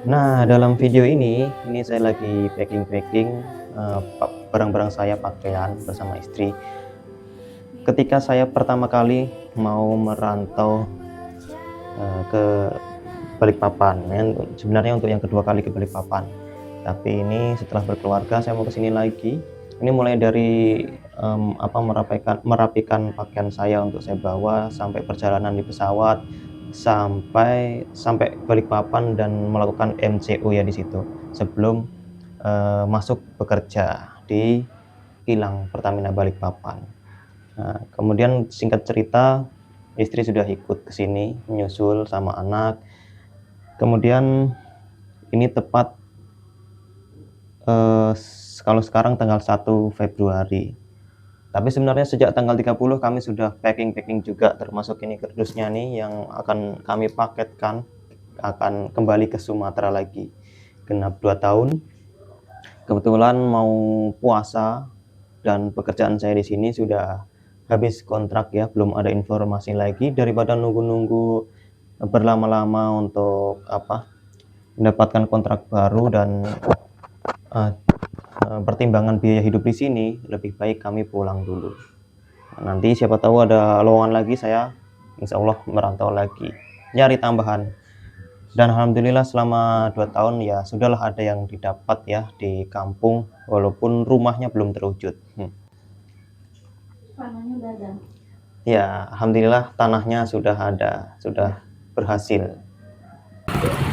Nah, dalam video ini saya lagi packing barang-barang saya, pakaian bersama istri. Ketika saya pertama kali mau merantau ke Balikpapan, sebenarnya untuk yang kedua kali ke Balikpapan. Tapi ini setelah berkeluarga saya mau kesini lagi. Ini mulai dari merapikan pakaian saya untuk saya bawa sampai perjalanan di pesawat, sampai Balikpapan dan melakukan MCO ya di situ sebelum masuk bekerja di kilang Pertamina Balikpapan. Nah, kemudian singkat cerita, istri sudah ikut ke sini menyusul sama anak. Kemudian ini tepat kalau sekarang tanggal 1 Februari. Tapi sebenarnya sejak tanggal 30 kami sudah packing juga, termasuk ini kardusnya nih yang akan kami paketkan, akan kembali ke Sumatera lagi. Genap 2 tahun. Kebetulan mau puasa dan pekerjaan saya di sini sudah habis kontrak ya, belum ada informasi lagi. Daripada nunggu-nunggu berlama-lama untuk mendapatkan kontrak baru dan pertimbangan biaya hidup di sini, lebih baik kami pulang dulu. Nanti siapa tahu ada lowongan lagi, saya insya Allah merantau lagi, nyari tambahan. Dan alhamdulillah selama 2 tahun ya sudahlah ada yang didapat ya di kampung, walaupun rumahnya belum terwujud. Tanahnya udah ada. Ya alhamdulillah tanahnya sudah ada, sudah berhasil.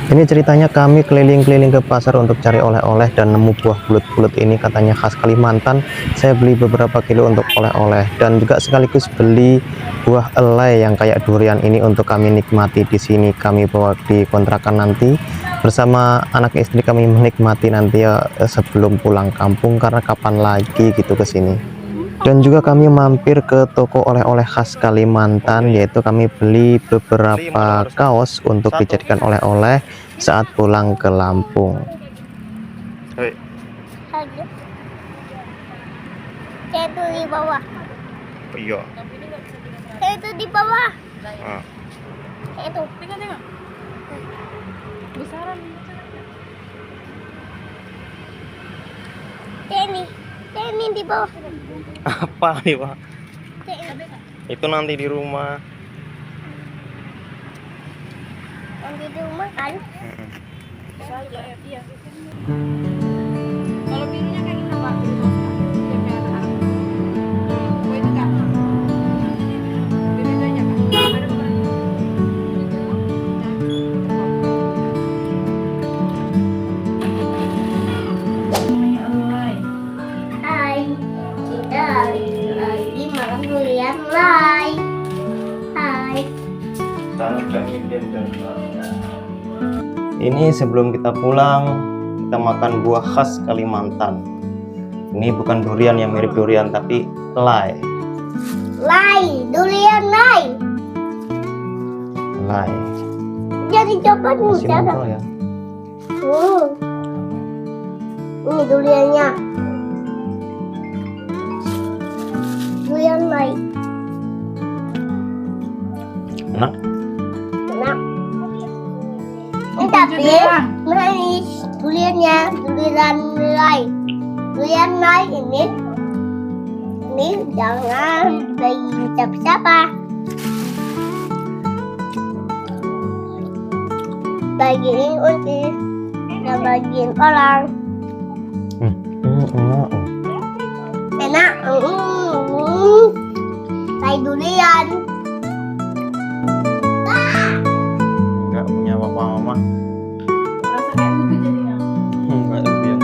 Ini ceritanya kami keliling-keliling ke pasar untuk cari oleh-oleh dan nemu buah bulut-bulut ini, katanya khas Kalimantan. Saya beli beberapa kilo untuk oleh-oleh dan juga sekaligus beli buah elai yang kayak durian ini untuk kami nikmati di sini. Kami bawa di kontrakan nanti bersama anak istri, kami menikmati nanti ya sebelum pulang kampung, karena kapan lagi gitu ke sini. Dan juga kami mampir ke toko oleh-oleh khas Kalimantan, yaitu kami beli beberapa kaos untuk dijadikan oleh-oleh saat pulang ke Lampung. Kayak itu di bawah. Iya. Kayak itu di bawah. Ah. Kayak itu. Tengok. Besaran. Ini di bawah. Apa nih Pak? Ini. Itu nanti di rumah. Nanti di rumah kan? Iya. Kalau birunya kayak gimana Pak? Biru toska. Dia kayak anak-anak. Oh itu kan? Biru itu aja kan? Ada bukan? Hai, kita lagi makan durian lai. Hai. Ini sebelum kita pulang, kita makan buah khas Kalimantan. Ini bukan durian yang mirip durian, tapi lai. Lai, durian lai. Lai. Jadi coba nih, Masih cara. ngobrol ya. Ini duriannya. Durian lai. Enak. Enak. Ini tapi manis duriannya, durian lai. Durian lai ini jangan dibagiin siapa-siapa. Bagiin Unti, dan bagiin orang. Enak. Enak. Lai durian. Enggak punya apa-apa mama. Rasa kayak gitu jadinya. Enggak durian.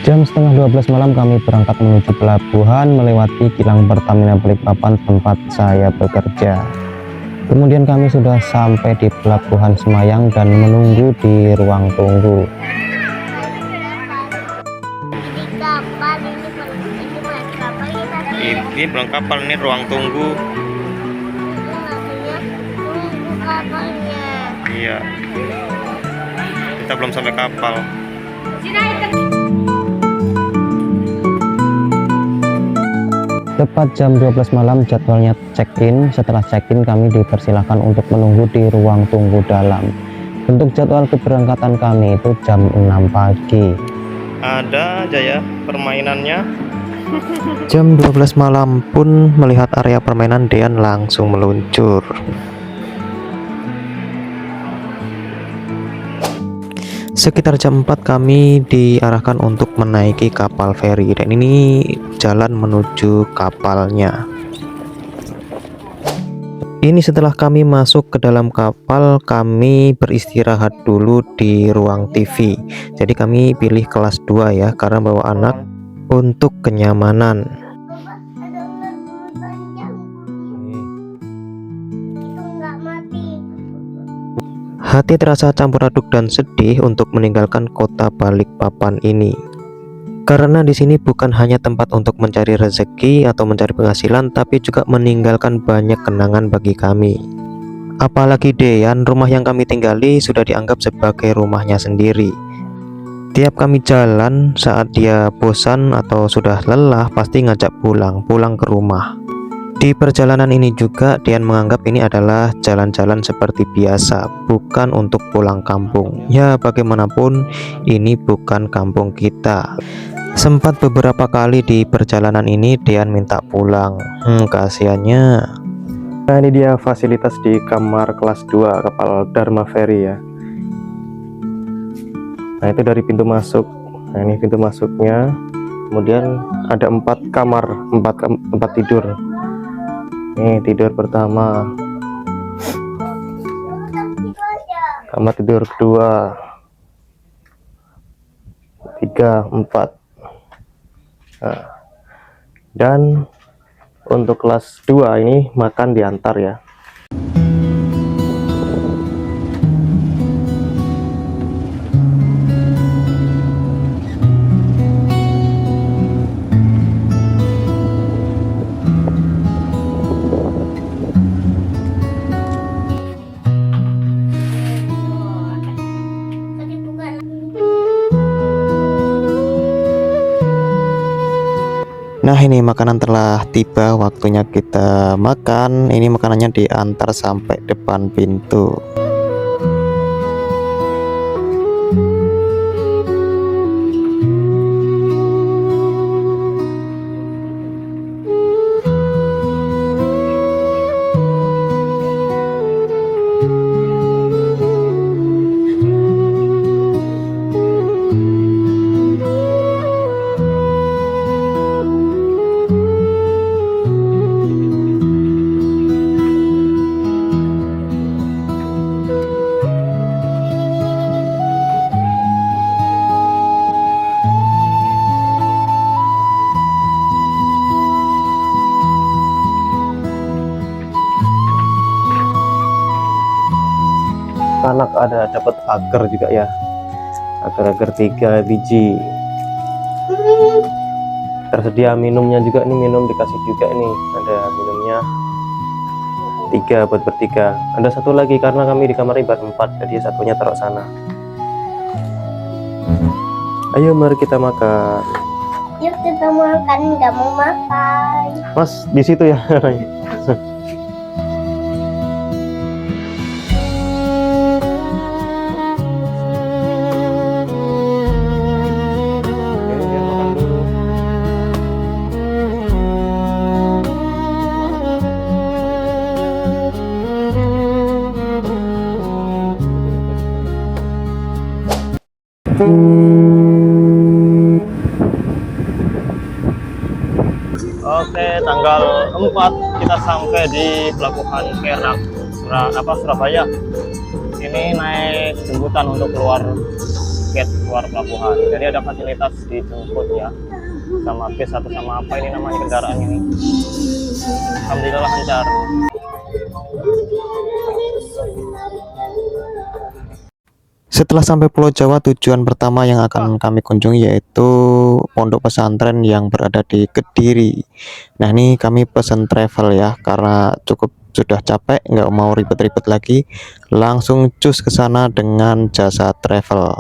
Jam setengah 12 malam kami berangkat menuju pelabuhan, melewati kilang Pertamina Balikpapan tempat saya bekerja. Kemudian kami sudah sampai di pelabuhan Semayang dan menunggu di ruang tunggu. Ini kapal, ini kapal ini. Ini belum kapal, ini ruang tunggu. Namanya tunggu kapalnya. Iya. Kita belum sampai kapal. Tepat jam 12 malam jadwalnya check-in. Setelah check-in kami dipersilahkan untuk menunggu di ruang tunggu dalam. Untuk jadwal keberangkatan kami itu jam 6 pagi. Ada aja ya permainannya. Jam 12 malam pun melihat area permainan, Dean langsung meluncur. Sekitar jam 4 kami diarahkan untuk menaiki kapal feri, dan ini jalan menuju kapalnya. Ini setelah kami masuk ke dalam kapal, kami beristirahat dulu di ruang TV. Jadi kami pilih kelas 2 ya, karena bawa anak untuk kenyamanan. Hati terasa campur aduk dan sedih untuk meninggalkan kota Balikpapan ini. Karena di sini bukan hanya tempat untuk mencari rezeki atau mencari penghasilan, tapi juga meninggalkan banyak kenangan bagi kami. Apalagi Dean, rumah yang kami tinggali sudah dianggap sebagai rumahnya sendiri. Tiap kami jalan, saat dia bosan atau sudah lelah, pasti ngajak pulang ke rumah. Di perjalanan ini juga Dean menganggap ini adalah jalan-jalan seperti biasa, bukan untuk pulang kampung. Ya bagaimanapun ini bukan kampung kita. Sempat beberapa kali di perjalanan ini Dean minta pulang. Kasihannya. Nah, ini dia fasilitas di kamar kelas 2 kapal Dharma Ferry ya. Nah, itu dari pintu masuk. Nah, ini pintu masuknya. Kemudian ada 4 kamar, 4 tidur. Ini tidur pertama, kamar tidur kedua, 3, 4. Nah, dan untuk kelas 2 ini makan diantar ya. Nah, ini makanan telah tiba, waktunya kita makan. Ini makanannya diantar sampai depan pintu. Anak ada dapat agar juga ya, agar 3 biji. Tersedia minumnya juga, nih minum dikasih juga, ini ada minumnya 3 buat bertiga. Ada 1 lagi karena kami di kamar ber-4, jadi satunya taruh sana. Ayo mari kita makan. Yuk kita makan, nggak mau makan. Mas di situ ya. Oke, tanggal 4 kita sampai di Pelabuhan Perak, Surabaya. Ini naik jemputan untuk keluar gate keluar pelabuhan. Jadi ada fasilitas dijemput ya, sama bis atau sama apa ini namanya kendaraan ini. Alhamdulillah lancar. Setelah sampai Pulau Jawa, tujuan pertama yang akan kami kunjungi yaitu pondok pesantren yang berada di Kediri. Nah, ini kami pesan travel ya, karena sudah capek, nggak mau ribet-ribet lagi, langsung cus ke sana dengan jasa travel.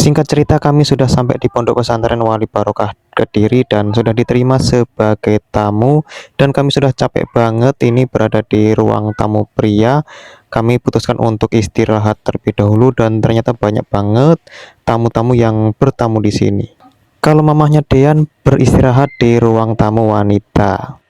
Singkat cerita, kami sudah sampai di Pondok Pesantren Wali Barokah Kediri dan sudah diterima sebagai tamu, dan kami sudah capek banget ini berada di ruang tamu pria. Kami putuskan untuk istirahat terlebih dahulu dan ternyata banyak banget tamu-tamu yang bertamu di sini. Kalau mamahnya Dean beristirahat di ruang tamu wanita.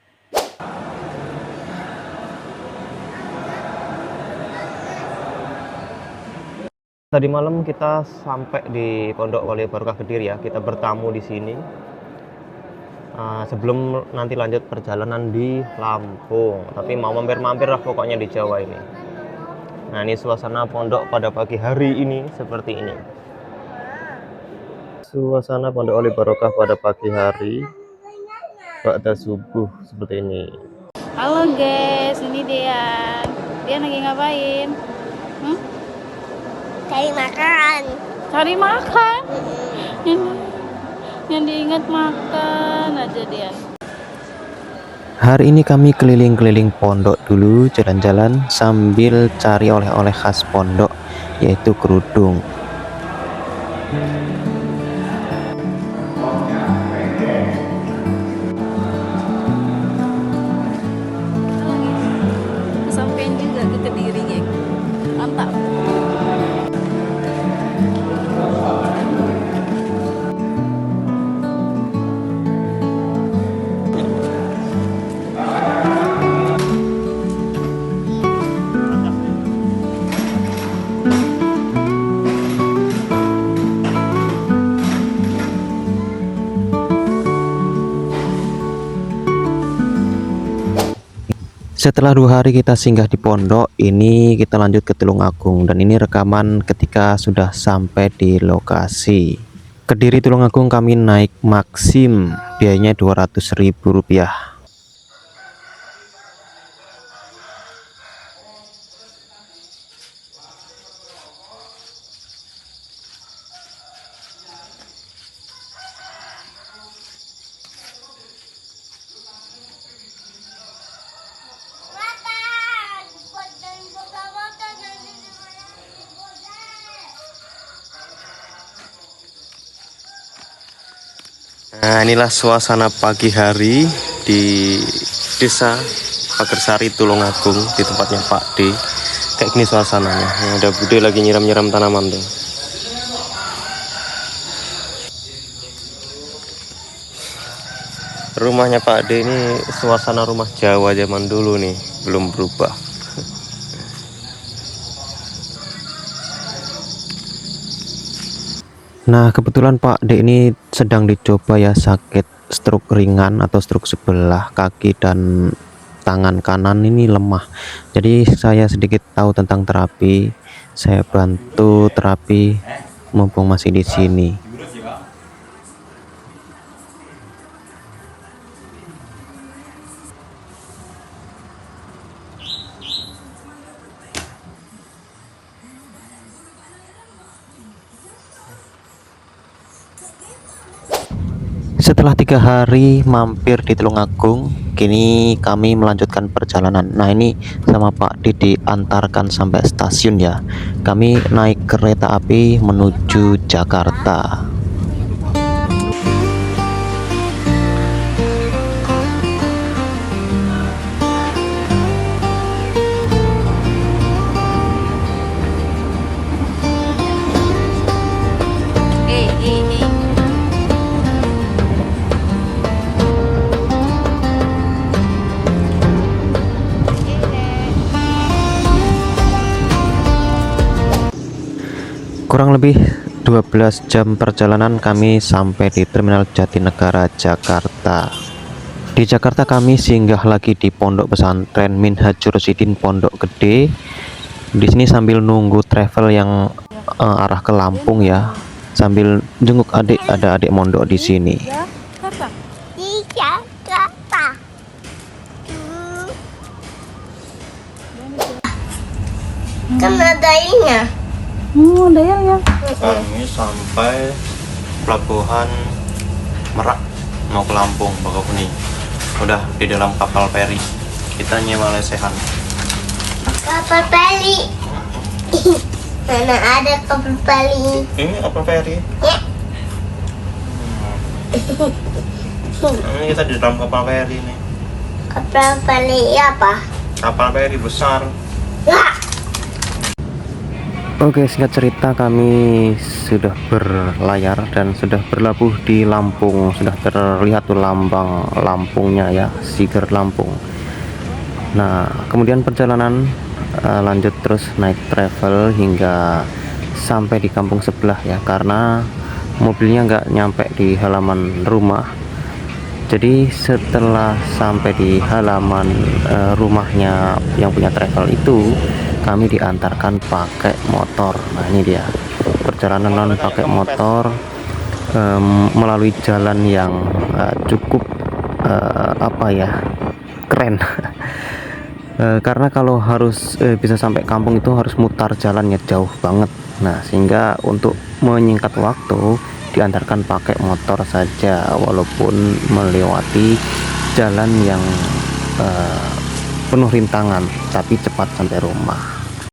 Tadi malam kita sampai di Pondok Wali Barokah Kediri ya. Kita bertamu di sini. Sebelum nanti lanjut perjalanan di Lampung, tapi mau mampir-mampir lah pokoknya di Jawa ini. Nah, ini suasana pondok pada pagi hari ini seperti ini. Suasana Pondok Wali Barokah pada pagi hari ba'da subuh seperti ini. Halo guys, ini Dean. Dean lagi ngapain? Cari makan. Cari makan. Yang diingat makan aja Dean. Hari ini kami keliling-keliling pondok dulu, jalan-jalan sambil cari oleh-oleh khas pondok, yaitu kerudung. Sampein juga ke Kediri, geng. Mantap. Setelah 2 hari kita singgah di pondok, ini kita lanjut ke Tulungagung, dan ini rekaman ketika sudah sampai di lokasi. Kediri Tulungagung kami naik Maxim, biayanya Rp200.000. Nah, inilah suasana pagi hari di desa Pagersari Tulungagung, di tempatnya Pak D. Kayak gini suasananya. Nah, ada Bude lagi nyiram-nyiram tanaman tuh. Rumahnya Pak D ini suasana rumah Jawa zaman dulu nih, belum berubah. Nah, kebetulan Pak D ini sedang dicoba ya, sakit stroke ringan atau stroke sebelah kaki dan tangan kanan ini lemah. Jadi saya sedikit tahu tentang terapi. Saya bantu terapi mumpung masih di sini. Setelah 3 hari mampir di Tulungagung, kini kami melanjutkan perjalanan. Nah, ini sama Pak D diantarkan sampai stasiun ya. Kami naik kereta api menuju Jakarta. Kurang lebih 12 jam perjalanan kami sampai di Terminal Jatinegara, Jakarta. Di Jakarta kami singgah lagi di Pondok Pesantren Minhajur Rosyidin Pondok Gede. Di sini sambil nunggu travel yang arah ke Lampung ya, sambil jenguk adik, ada adik mondok di sini. Di Jakarta. Kan ada ininya. Ada ya. Kami sampai pelabuhan Merak mau ke Lampung, Bakauheni. Udah di dalam kapal feri. Kita nyewa lesehan. Kapal peli. Mana ada kapal pali. Ini kapal feri. Ya. Ini kita di dalam kapal feri nih. Kapal pali apa? Kapal feri besar. Wah. Oke, singkat cerita kami sudah berlayar dan sudah berlabuh di Lampung. Sudah terlihat tuh lambang Lampungnya ya, Siger Lampung. Nah, kemudian perjalanan lanjut terus naik travel hingga sampai di kampung sebelah ya, karena mobilnya nggak nyampe di halaman rumah. Jadi setelah sampai di halaman rumahnya yang punya travel itu, kami diantarkan pakai motor. Nah ini dia perjalanan non pakai motor melalui jalan yang cukup apa ya, keren. Karena kalau harus bisa sampai kampung itu harus mutar jalannya jauh banget. Nah sehingga untuk menyingkat waktu diantarkan pakai motor saja, walaupun melewati jalan yang penuh rintangan, tapi cepat sampai rumah.